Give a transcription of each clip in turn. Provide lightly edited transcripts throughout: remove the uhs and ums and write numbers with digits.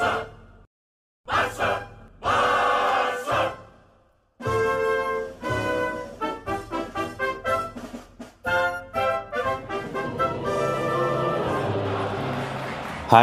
Hi,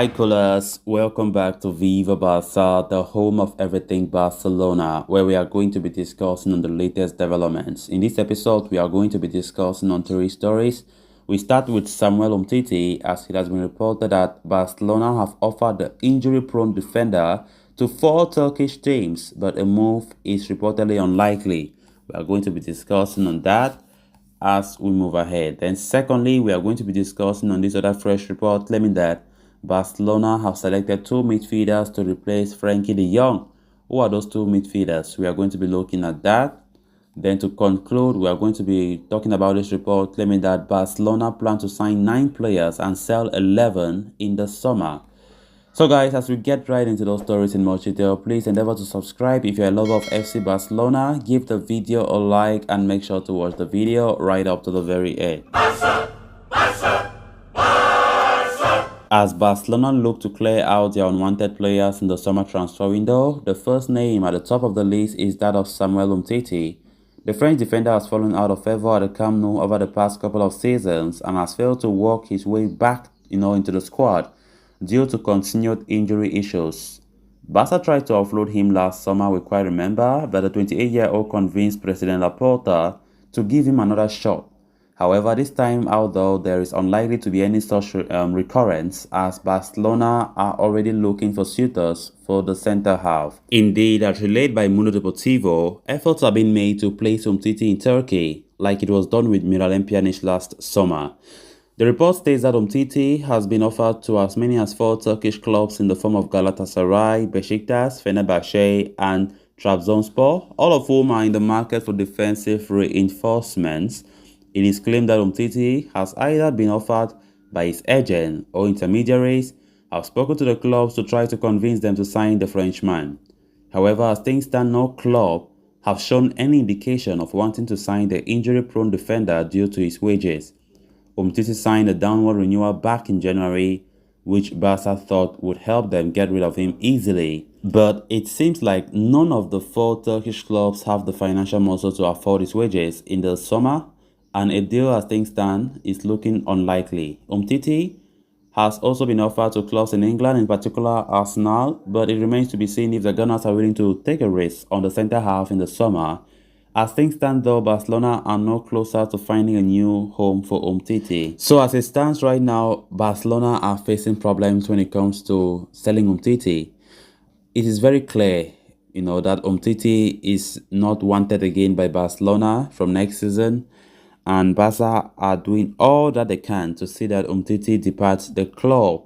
coolers. Welcome back to Viva Barca, the home of everything Barcelona, where we are going to be discussing on the latest developments. In this episode, we are going to be discussing on three stories. We start with Samuel Umtiti, as it has been reported that Barcelona have offered the injury-prone defender to four Turkish teams, but a move is reportedly unlikely. We are going to be discussing on that as we move ahead. Then secondly, we are going to be discussing on this other fresh report claiming that Barcelona have selected two midfielders to replace Frankie de Jong. Who are those two midfielders? We are going to be looking at that. Then to conclude, we are going to be talking about this report claiming that Barcelona plan to sign 9 players and sell 11 in the summer. So guys, as we get right into those stories in more detail, please endeavor to subscribe if you're a lover of FC Barcelona, give the video a like and make sure to watch the video right up to the very end. As Barcelona look to clear out their unwanted players in the summer transfer window, the first name at the top of the list is that of Samuel Umtiti. The French defender has fallen out of favor at the Camp Nou over the past couple of seasons and has failed to work his way back into the squad due to continued injury issues. Barca tried to offload him last summer, we quite remember, but the 28-year-old convinced President Laporta to give him another shot. However, this time out though, there is unlikely to be any such recurrence as Barcelona are already looking for suitors for the centre half. Indeed, as relayed by Mundo Deportivo, efforts are being made to place Umtiti in Turkey, like it was done with Miralem Pjanic last summer. The report states that Umtiti has been offered to as many as 4 Turkish clubs in the form of Galatasaray, Besiktas, Fenerbahce and Trabzonspor, all of whom are in the market for defensive reinforcements. It is claimed that Umtiti has either been offered by his agent or intermediaries have spoken to the clubs to try to convince them to sign the Frenchman. However, as things stand, no club have shown any indication of wanting to sign the injury-prone defender due to his wages. Umtiti signed a downward renewal back in January, which Barca thought would help them get rid of him easily. But it seems like none of the 4 Turkish clubs have the financial muscle to afford his wages in the summer, and a deal as things stand is looking unlikely. Umtiti has also been offered to clubs in England, in particular Arsenal, but it remains to be seen if the Gunners are willing to take a risk on the centre half in the summer. As things stand though, Barcelona are no closer to finding a new home for Umtiti. So as it stands right now, Barcelona are facing problems when it comes to selling Umtiti. It is very clear, that Umtiti is not wanted again by Barcelona from next season. And Barca are doing all that they can to see that Umtiti departs the club.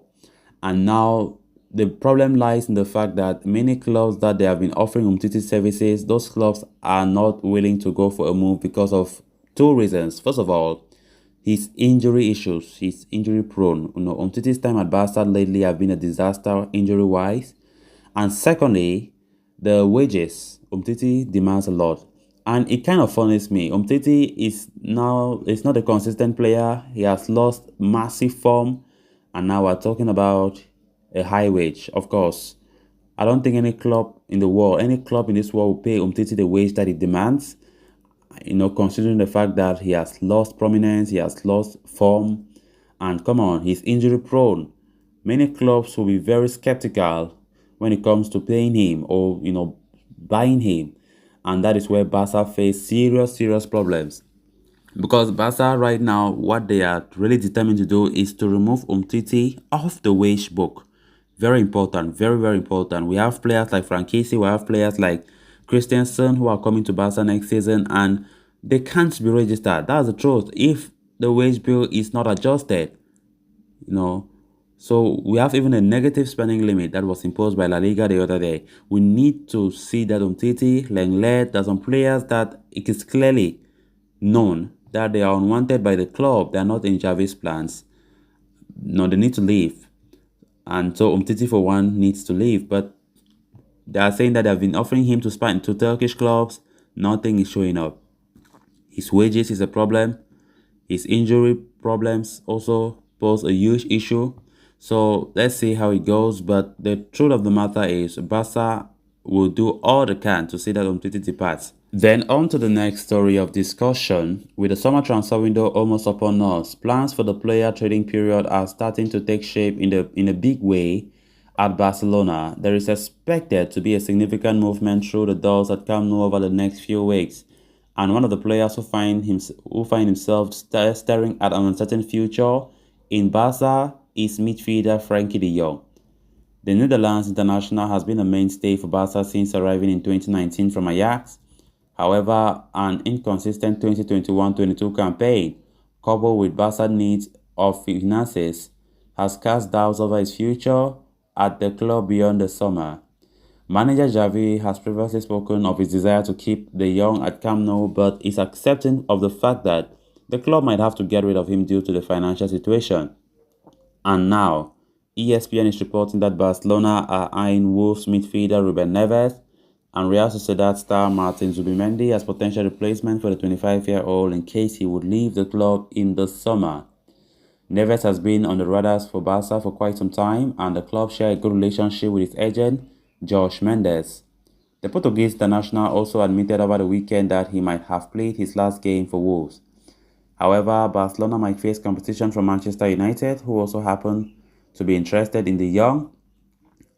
And now the problem lies in the fact that many clubs that they have been offering Umtiti services, those clubs are not willing to go for a move because of 2 reasons. First of all, his injury issues. He's injury prone. Umtiti's time at Barca lately have been a disaster injury-wise. And secondly, the wages. Umtiti demands a lot. And it kind of funnies me. Umtiti is not a consistent player. He has lost massive form. And now we're talking about a high wage. Of course, I don't think any club in the world, any club in this world will pay Umtiti the wage that he demands. Considering the fact that he has lost prominence, he has lost form. And come on, he's injury prone. Many clubs will be very skeptical when it comes to paying him or, buying him. And that is where Barca face serious problems. Because Barca right now, what they are really determined to do is to remove Umtiti off the wage book. Very important, very important. We have players like Frankie, we have players like Christensen who are coming to Barca next season and they can't be registered. That's the truth. If the wage bill is not adjusted, So we have even a negative spending limit that was imposed by La Liga the other day. We need to see that Umtiti, Lenglet, there's some players that it is clearly known that they are unwanted by the club. They are not in Xavi's plans. No, they need to leave. And so Umtiti for one needs to leave. But they are saying that they have been offering him to spy into Turkish clubs. Nothing is showing up. His wages is a problem. His injury problems also pose a huge issue. So let's see how it goes. But the truth of the matter is Barca will do all they can to see that Umtiti departs. Then on to the next story of discussion. With the summer transfer window almost upon us, plans for the player trading period are starting to take shape in a big way at Barcelona. There is expected to be a significant movement through the doors at Camp Nou over the next few weeks. And one of the players who find himself staring at an uncertain future in Barca is midfielder Frankie de Jong. The Netherlands international has been a mainstay for Barca since arriving in 2019 from Ajax. However, an inconsistent 2021-22 campaign, coupled with Barca's needs of finances, has cast doubts over his future at the club beyond the summer. Manager Xavi has previously spoken of his desire to keep the young at Camp Nou, but is accepting of the fact that the club might have to get rid of him due to the financial situation. And now, ESPN is reporting that Barcelona are eyeing Wolves midfielder Ruben Neves and Real Sociedad star Martin Zubimendi as potential replacement for the 25-year-old in case he would leave the club in the summer. Neves has been on the radars for Barca for quite some time, and the club share a good relationship with its agent, Josh Mendes. The Portuguese international also admitted over the weekend that he might have played his last game for Wolves. However, Barcelona might face competition from Manchester United, who also happen to be interested in the young.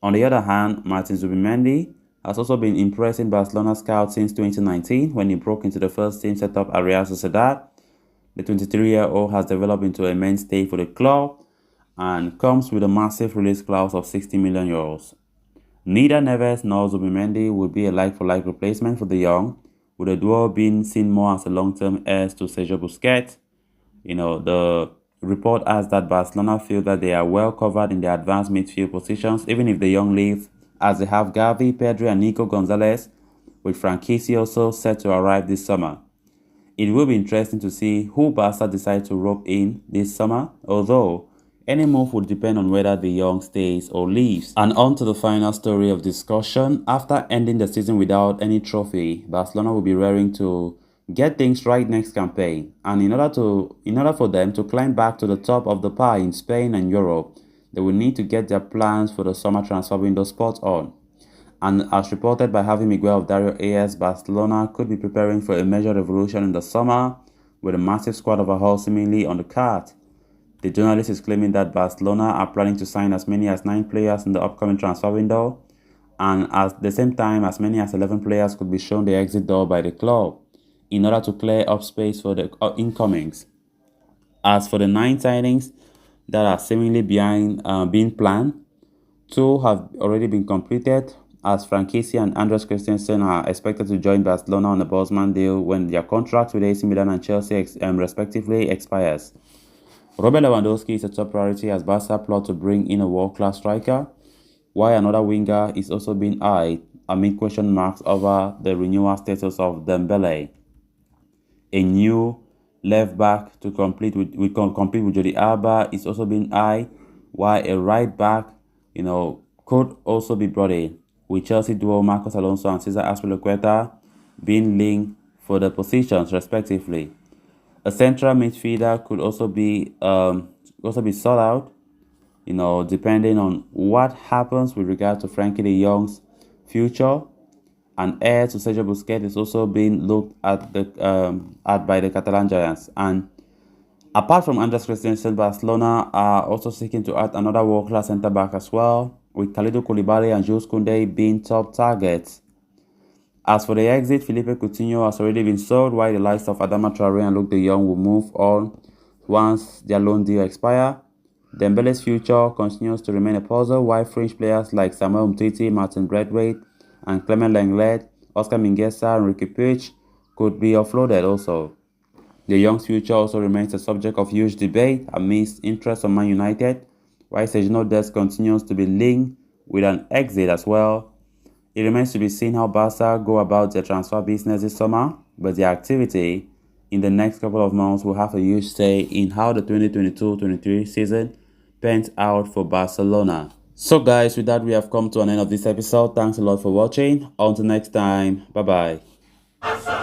On the other hand, Martin Zubimendi has also been impressing Barcelona scouts since 2019 when he broke into the first team setup at Real Sociedad. The 23-year-old has developed into a mainstay for the club and comes with a massive release clause of 60 million euros. Neither Neves nor Zubimendi would be a like-for-like replacement for the young, with the duo being seen more as a long-term heirs to Sergio Busquets. The report adds that Barcelona feel that they are well covered in their advanced midfield positions, even if the young leave, as they have Gavi, Pedri and Nico Gonzalez, with Frankie also set to arrive this summer. It will be interesting to see who Barca decide to rope in this summer, although any move would depend on whether the young stays or leaves. And on to the final story of discussion. After ending the season without any trophy, Barcelona will be raring to get things right next campaign. And in order for them to climb back to the top of the pie in Spain and Europe, they will need to get their plans for the summer transfer window spot on. And as reported by Javi Miguel of Dario AS, Barcelona could be preparing for a major revolution in the summer with a massive squad overhaul seemingly on the card. The journalist is claiming that Barcelona are planning to sign as many as 9 players in the upcoming transfer window, and at the same time as many as 11 players could be shown the exit door by the club in order to clear up space for the incomings. As for the 9 signings that are seemingly being planned, 2 have already been completed, as Frankie and Andres Christensen are expected to join Barcelona on a Bosman deal when their contracts with AC Milan and Chelsea respectively expires. Robert Lewandowski is a top priority as Barca plot to bring in a world-class striker, while another winger is also being eyed amid question marks over the renewal status of Dembele. A new left-back to compete with Jordi Alba is also being eyed, while a right-back, could also be brought in, with Chelsea duo Marcos Alonso and Cesar Azpilicueta being linked for the positions respectively. A central midfielder could also be sought out, depending on what happens with regard to Frankie de Jong's future. An heir to Sergio Busquets is also being looked at by the Catalan Giants. And apart from Andres Christensen, Barcelona are also seeking to add another world-class centre-back as well, with Kalidou Koulibaly and Jules Koundé being top targets. As for the exit, Philippe Coutinho has already been sold, while the likes of Adama Traoré and Luke de Jong will move on once their loan deal expire. Dembele's future continues to remain a puzzle, while French players like Samuel Umtiti, Martin Braithwaite, and Clement Lenglet, Oscar Mingueza, and Ricky Puig could be offloaded also. De Jong's future also remains a subject of huge debate amidst interest from Man United, while Sergio Dest continues to be linked with an exit as well. It remains to be seen how Barca go about their transfer business this summer, but their activity in the next couple of months will have a huge say in how the 2022-23 season pans out for Barcelona. So guys, with that we have come to an end of this episode. Thanks a lot for watching. Until next time, bye bye.